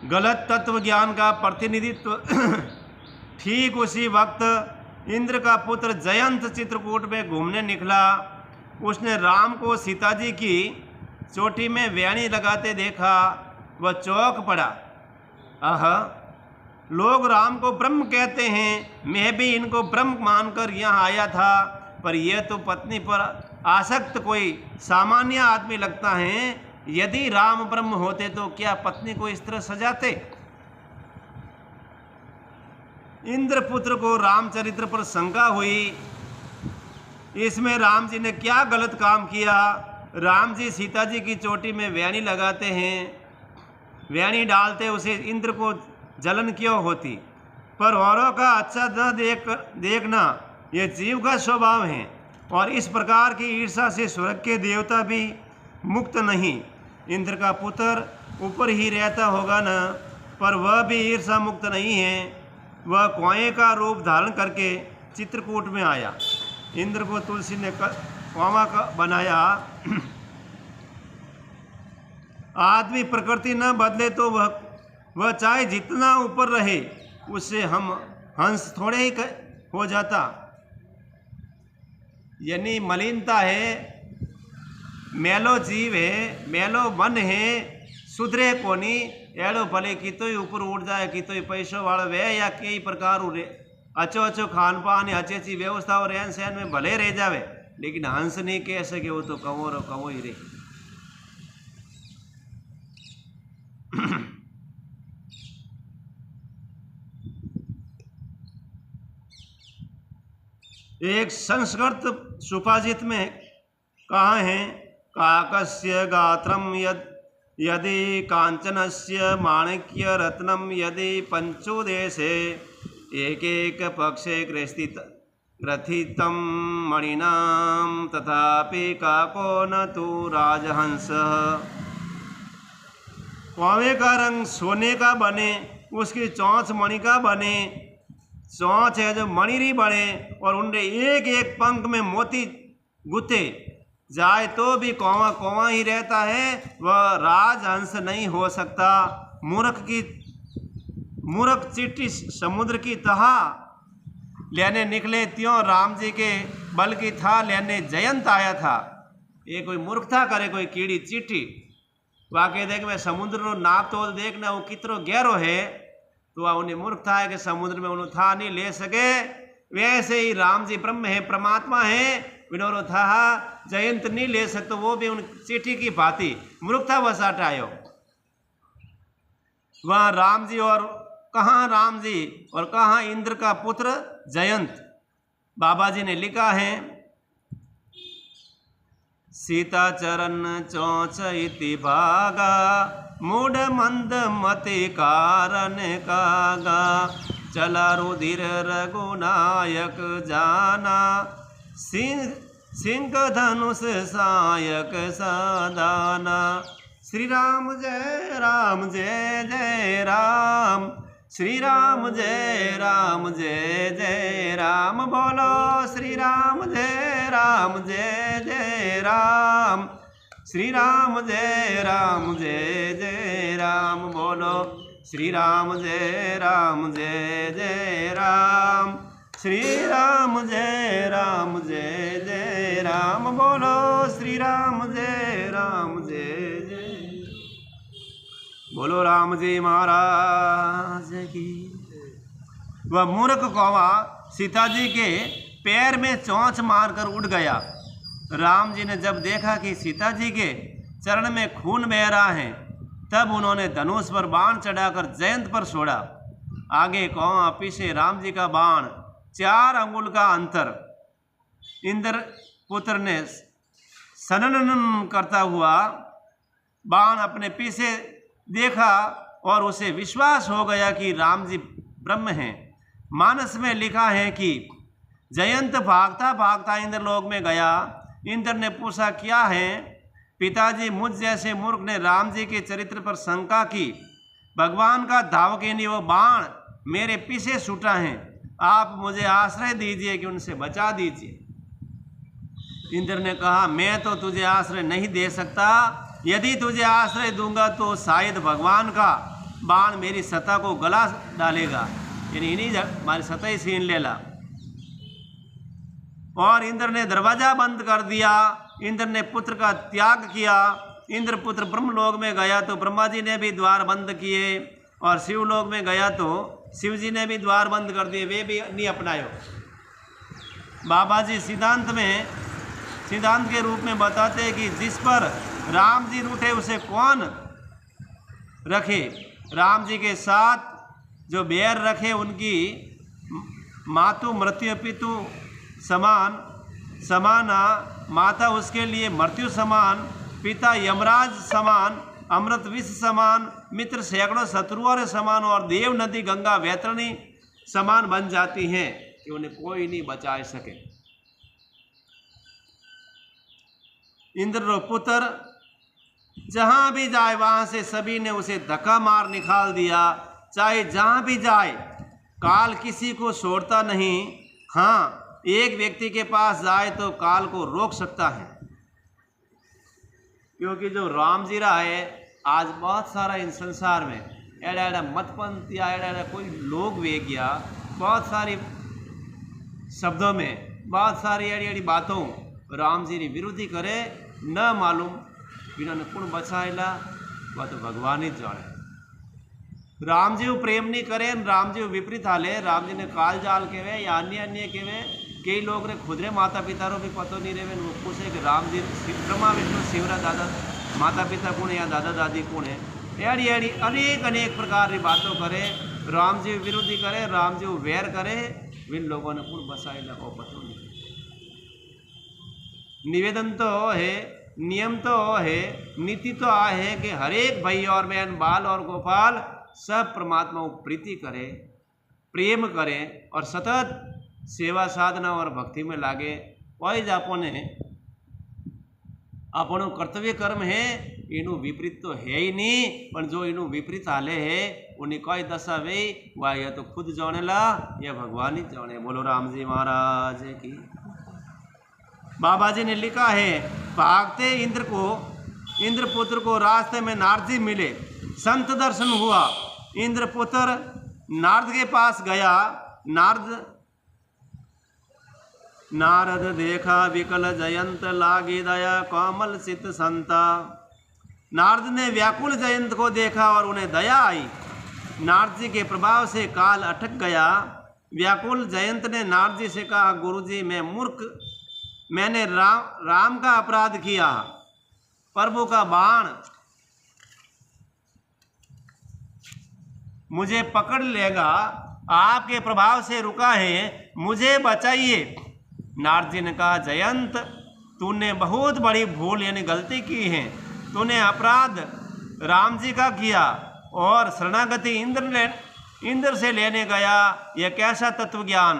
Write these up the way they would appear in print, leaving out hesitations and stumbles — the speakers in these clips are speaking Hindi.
गलत तत्व ज्ञान का प्रतिनिधित्व। ठीक उसी वक्त इंद्र का पुत्र जयंत चित्रकूट में घूमने निकला। उसने राम को सीता जी की चोटी में वेणी लगाते देखा। वह चौंक पड़ा। आह, लोग राम को ब्रह्म कहते हैं, मैं भी इनको ब्रह्म मानकर यहाँ आया था, पर यह तो पत्नी पर आसक्त कोई सामान्य आदमी लगता है। यदि राम ब्रह्म होते तो क्या पत्नी को इस तरह सजाते? इंद्रपुत्र को रामचरित्र पर शंका हुई। इसमें राम जी ने क्या गलत काम किया? राम जी सीता जी की चोटी में वेणी लगाते हैं, वेणी डालते उसे इंद्र को जलन क्यों होती? पर औरों का अच्छा न देखना ये जीव का स्वभाव है, और इस प्रकार की ईर्षा से स्वर्ग के देवता भी मुक्त नहीं। इंद्र का पुत्र ऊपर ही रहता होगा न, पर वह भी ईर्षा मुक्त नहीं है। वह कुएं का रूप धारण करके चित्रकूट में आया। इंद्र को तुलसी ने कुआं का बनाया। आदमी प्रकृति न बदले तो वह चाहे जितना ऊपर रहे, उससे हम हंस थोड़े ही हो जाता। यानी मलिनता है, मेलो जीव है, मेलो मन है, सुधरे कोनी। एड़ो भले की तो ऊपर उड़ जाए, की तो पैसों वाला वे या कई प्रकार अच्छो अच्छो खान पान या अच्छी अच्छी व्यवस्था और रहन सहन में भले रह जावे, लेकिन हंस नहीं कह सके, वो तो कवो रो कवो ही रहे। एक संस्कृत सुभाषित में कहा है, काकस्य गात्रम यदि कांचनस्य माणिक्य रत्नम यदि पंचोदेशे एक एक पक्षे ग्रथितम मणिनाम तथापि काको न तु राजहंस। कौवे का रंग सोने का बने, उसकी चोंच मणि का बने, चोंच है जो मणिरी बने, और उनके एक एक पंख में मोती गुथे जाए तो भी कौवा कौवा ही रहता है, वह राजहंस नहीं हो सकता। मूर्ख चिट्ठी समुद्र की तहा लेने निकले, त्यों राम जी के बल की था लेने जयंत आया था। ये कोई मूर्खता करे कोई कीड़ी चिट्ठी, वाकई देख मैं समुद्र रो नाप तोल देखना वो कितरो गहरो है, तो वह उन्हें मूर्खता है कि समुद्र में उन्हें था नहीं ले सके। वैसे ही राम जी ब्रह्म है, परमात्मा है, विनोरो था जयंत नहीं ले सकते, वो भी उन चिट्ठी की भांति मूर्खता वसाट आयो। वहाँ राम जी और कहाँ राम जी और कहाँ इंद्र का पुत्र जयंत। बाबा जी ने लिखा है, सीता चरण चौच इति भागा मूढ़ मंद मति कारण कागा चला रुधिर रघुनायक जाना सिंह धनुष सायक सदाना। श्री राम जय राम जय जय राम, श्री राम जय राम जय जय राम, बोलो श्री राम जय राम जय जय राम, श्री राम जय राम जय जय राम, बोलो श्री राम जय राम जय जय राम, श्री राम जय राम जय जय राम, बोलो श्री राम जय राम जय जय। बोलो राम जी महाराज की। वह मूर्ख कौवा सीता जी के पैर में चोंच मारकर उड़ गया। राम जी ने जब देखा कि सीता जी के चरण में खून बह रहा है, तब उन्होंने धनुष पर बाण चढ़ाकर जयंत पर छोड़ा। आगे कौवा, पीछे राम जी का बाण, 4 अंगुल का अंतर। इंद्र पुत्र ने सनन करता हुआ बाण अपने पीछे देखा और उसे विश्वास हो गया कि राम जी ब्रह्म हैं। मानस में लिखा है कि जयंत भागता भागता इंद्रलोक में गया। इंद्र ने पूछा, क्या है पिताजी? मुझ जैसे मूर्ख ने राम जी के चरित्र पर शंका की। भगवान का धावकेनी वो बाण मेरे पीछे छूटा है, आप मुझे आश्रय दीजिए कि उनसे बचा दीजिए। इंद्र ने कहा, मैं तो तुझे आश्रय नहीं दे सकता। यदि तुझे आश्रय दूंगा तो शायद भगवान का बाण मेरी सत्ता को गला डालेगा, यानी इन्हीं हमारी सत्ता ही छीन लेला। और इंद्र ने दरवाजा बंद कर दिया। इंद्र ने पुत्र का त्याग किया। इंद्र पुत्र ब्रह्मलोक में गया तो ब्रह्मा जी ने भी द्वार बंद किए, और शिवलोक में गया तो शिव जी ने भी द्वार बंद कर दिए, वे भी नहीं अपनायो। बाबा जी सिद्धांत के रूप में बताते हैं कि जिस पर राम जी रूठे उसे कौन रखे। राम जी के साथ जो बैर रखे उनकी मातु मृत्यु पितु समाना, माता उसके लिए मृत्यु समान, पिता यमराज समान, अमृत विष समान, मित्र सैकड़ों शत्रुओं के समान, और देव नदी गंगा वैतरणी समान बन जाती हैं कि उन्हें कोई नहीं बचा सके। इंद्र रो पुत्र जहां भी जाए वहां से सभी ने उसे धक्का मार निकाल दिया। चाहे जहां भी जाए काल किसी को छोड़ता नहीं। हाँ, एक व्यक्ति के पास जाए तो काल को रोक सकता है, क्योंकि जो राम जी रहा है आज बहुत सारा इन संसार में एड़ा एड़ा मतपंथ या एड़ा एड़ा कोई लोग वे गया, बहुत सारी शब्दों में बहुत सारी एड़ी एड़ी बातों राम जी ने विरोधी करे, न मालूम इन्होंने कुण बचाएला वह तो भगवान ही जाने। राम जी प्रेम नहीं करे, राम जी विपरीत हाले, राम जी ने काल जाल केवे या अन्य अन्य केवे। कई लोग रे खुदरे माता पिता रो भी पतो नहीं रहे, वो पूछे कि राम जी ब्रह्मा विष्णु शिवरा दादा माता पिता कौन है या दादा दादी कौन है। एड़ी एड़ी अनेक अनेक प्रकार की बातों करे, राम जी विरोधी करे, राम जी वैर करे, विन लोगों ने कुण बसाएला वो पतो नहीं। निवेदन तो है, नियम तो है, नीति तो आ है कि हर एक भाई और बहन बाल और गोपाल सब परमात्मा को प्रीति करे, प्रेम करे और सतत सेवा साधना और भक्ति में लागे। वही આપણો कर्तव्य कर्म है, इनू विपरीत तो है ही नहीं, पर जो इनू विपरीत हाले है उन्हें कोई दशा वे वह या तो खुद जानेला या भगवान ही जाने। बोलो राम जी महाराज की। बाबा जी ने लिखा है, भागते इंद्र पुत्र को रास्ते में नारद जी मिले, संत दर्शन हुआ। इंद्र पुत्र नारद के पास गया। नारद देखा विकल जयंत लागी दया कोमल सित संता। नारद ने व्याकुल जयंत को देखा और उन्हें दया आई। नारद जी के प्रभाव से काल अटक गया। व्याकुल जयंत ने नारद जी से कहा, गुरुजी मैं मूर्ख, मैंने राम का अपराध किया, प्रभु का बाण मुझे पकड़ लेगा, आपके प्रभाव से रुका है, मुझे बचाइए। नारद जी ने कहा, जयंत तूने बहुत बड़ी भूल यानी गलती की है। तूने अपराध राम जी का किया और शरणागति इंद्र से लेने गया। यह कैसा तत्व ज्ञान।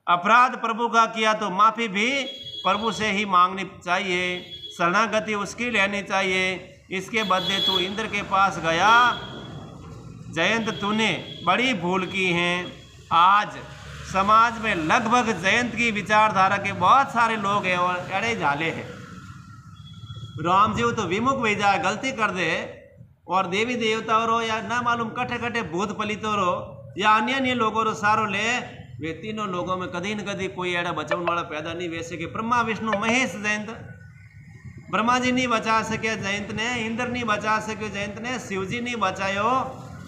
अपराध प्रभु का किया तो माफ़ी भी प्रभु से ही मांगनी चाहिए, शरणागति उसकी लेनी चाहिए। इसके बदले तू इंद्र के पास गया। जयंत तूने बड़ी भूल की है। आज समाज में लगभग जयंत की विचारधारा के बहुत सारे लोग हैं और अड़े झाले हैं। राम जी तो विमुख हो जाए, गलती कर दे, और देवी देवता रो या ना मालूम कटे कटे भूत पलितो रो या अन्य अन्य लोगों रो सारो ले, वे तीनों लोगों में कदी न कदी कोई एड़ा बचाने वाला पैदा नहीं। वैसे कि ब्रह्मा विष्णु महेश जयंत, ब्रह्मा जी नहीं बचा सके जयंत ने, इंद्र नहीं बचा सके जयंत ने, शिव जी नहीं बचायो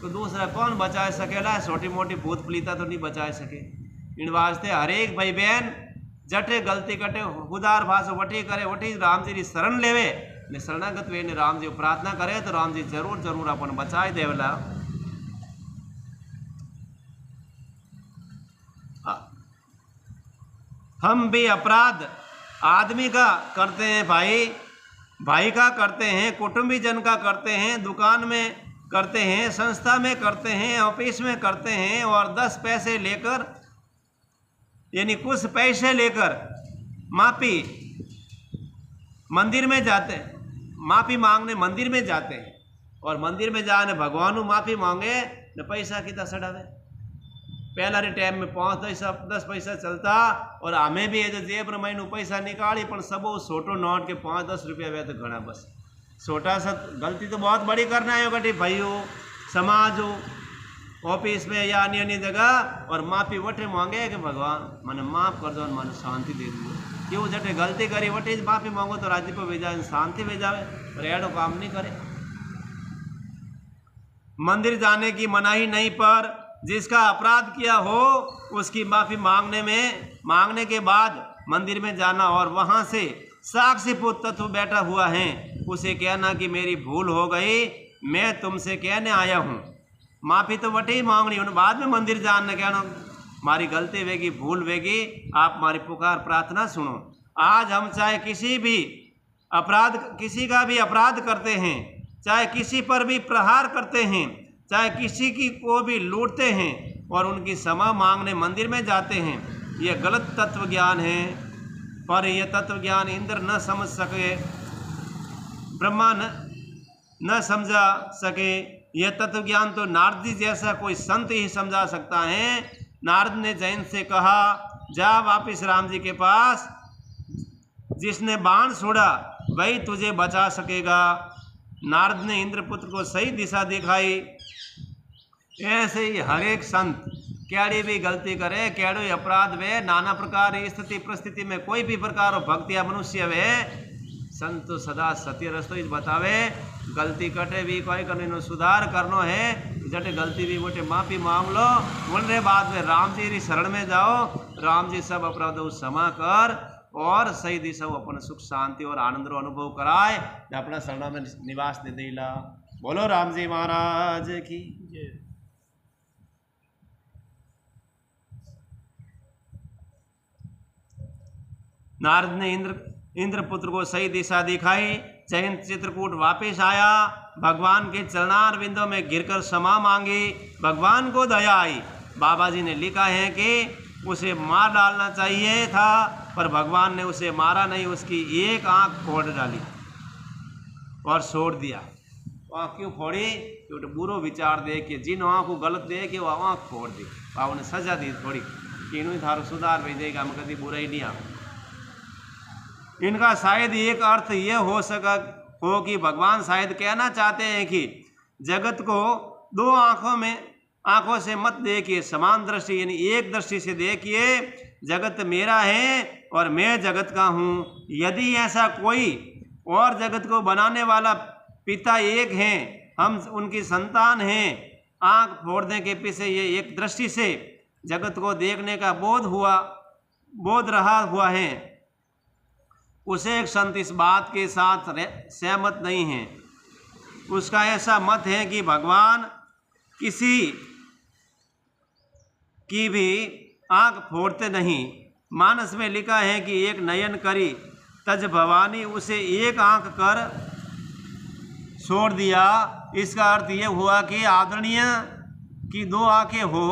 तो दूसरा कौन बचा सकेला। छोटी मोटी भूत पलिता तो नहीं बचा सके। इन वास्ते हरेक भाई बहन जटे गलती कटे उदार भाष वठी करे, वठी राम जी की शरण लेवे ने शरणागत वे ने राम जी प्रार्थना करे तो राम जी जरूर जरूर अपन बचाए देवला। हम भी अपराध आदमी का करते हैं, भाई का करते हैं, कुटुंबीजन का करते हैं, दुकान में करते हैं, संस्था में करते हैं, ऑफिस में करते हैं, और 10 पैसे लेकर यानी कुछ पैसे लेकर माफ़ी मंदिर में जाते हैं, माफ़ी मांगने मंदिर में जाते हैं, और मंदिर में जाने भगवान को माफ़ी मांगे न पैसा कितना सड़ावे। पहला रे टाइम में 5-10 पैसा चलता, और हमें भी जो जेब रमाई पैसा निकाली, पर सब छोटो नोट के 5-10 रुपया वे तो घना। बस छोटा सा गलती तो बहुत बड़ी करना है कटी भाइयों, समाज हो, ऑफिस में या अन्य अन्य जगह, और माफी वटे मांगे कि भगवान मैंने माफ कर दो, मैंने शांति दे दी। क्यों जटे गलती करी वटे माफी मांगो तो राज्य पर भेजा शांति भेजावे, और एडो काम नहीं करे। मंदिर जाने की मनाही नहीं, पर जिसका अपराध किया हो उसकी माफी मांगने के बाद मंदिर में जाना, और वहां से साक्षी पुत्र बैठा हुआ है, उसे कहना कि मेरी भूल हो गई, मैं तुमसे कहने आया हूँ। माफी तो वटे ही मांगनी, उन बाद में मंदिर जाने कहना मारी गलती वेगी, भूल वेगी, आप हमारी पुकार प्रार्थना सुनो। आज हम चाहे किसी का भी अपराध करते हैं, चाहे किसी पर भी प्रहार करते हैं, चाहे किसी की को भी लूटते हैं और उनकी क्षमा मांगने मंदिर में जाते हैं, यह गलत तत्व ज्ञान है। पर यह तत्व ज्ञान इंद्र न समझ सके, ब्रह्मा न समझा सके। यह तत्व ज्ञान तो नारद जी जैसा कोई संत ही समझा सकता है। नारद ने जैन से कहा, जा वापिस राम जी के पास, जिसने बाण छोड़ा वही तुझे बचा सकेगा। नारद ने इंद्रपुत्र को सही दिशा दिखाई। ऐसे ही हर एक संत क्याड़ी भी गलती करे, क्याड़ो अपराध वे, नाना प्रकार स्थिति परिस्थिति में कोई भी प्रकार भक्ति या मनुष्य वे, संत तो सदा सत्य रस्तो ही बतावे। गलती कटे भी कोई करने सुधार करनो है, जटे गलती भी बोटे माफी मांग लो, बोलने बाद में राम जी शरण में जाओ, राम जी सब अपराध क्षमा कर और सही दिशा अपन सुख शांति और आनंद रो अनुभव कराए, अपना शरण में निवास दे देला। बोलो राम जी महाराज की। नारद ने इंद्रपुत्र को सही दिशा दिखाई। जैन चित्रकूट वापस आया, भगवान के चरणार बिंदों में गिरकर क्षमा मांगी, भगवान को दया आई। बाबा जी ने लिखा है कि उसे मार डालना चाहिए था, पर भगवान ने उसे मारा नहीं, उसकी एक आंख फोड़ डाली और छोड़ दिया। आँख क्यों फोड़ी? क्योंकि बुरो विचार दे के, जिन आँख को गलत दे के वो आँख फोड़ दी, बाबा ने सजा दी थोड़ी कि इन्होंने थारो सुधार भेजेगा, हम कभी बुरा ही नहीं आ। इनका शायद एक अर्थ ये हो कि भगवान शायद कहना चाहते हैं कि जगत को दो आंखों से मत देखिए, समान दृष्टि यानी एक दृष्टि से देखिए। जगत मेरा है और मैं जगत का हूँ। यदि ऐसा कोई और जगत को बनाने वाला पिता एक हैं, हम उनकी संतान हैं, आंख फोड़ने के पीछे ये एक दृष्टि से जगत को देखने का बोध रहा हुआ है, उसे एक संत इस बात के साथ सहमत नहीं है। उसका ऐसा मत है कि भगवान किसी की भी आंख फोड़ते नहीं। मानस में लिखा है कि एक नयन करी तज भवानी, उसे एक आंख कर छोड़ दिया। इसका अर्थ ये हुआ कि आदरणीय की दो आंखें हो,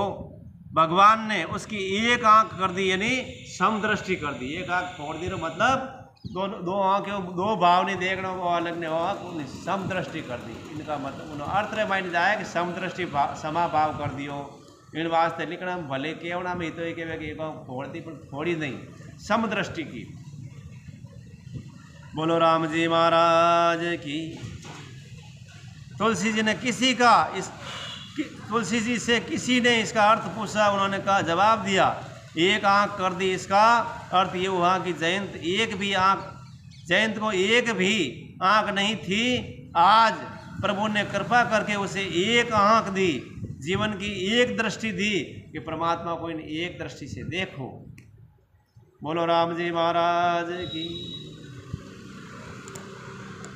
भगवान ने उसकी एक आंख कर दी, यानी समदृष्टि कर दी। एक आंख फोड़ दी तो मतलब दो आंखें, दो भाव नहीं देखना, वो अलग ने आँख समदृष्टि कर दी। इनका मतलब उन्होंने अर्थ मान जाए कि समदृष्टि समा भाव कर दियो। इन वास्ते लिखना भले केवड़ा में तो एक फोड़ दी, पर फोड़ी नहीं, समदृष्टि की। बोलो राम जी महाराज की। तुलसी जी ने तुलसी जी से किसी ने इसका अर्थ पूछा, उन्होंने कहा, जवाब दिया, एक आंख कर दी। इसका अर्थ ये हुआ कि जयंत को एक भी आंख नहीं थी। आज प्रभु ने कृपा करके उसे एक आंख दी, जीवन की एक दृष्टि दी कि परमात्मा को इन एक दृष्टि से देखो। बोलो राम जी महाराज की।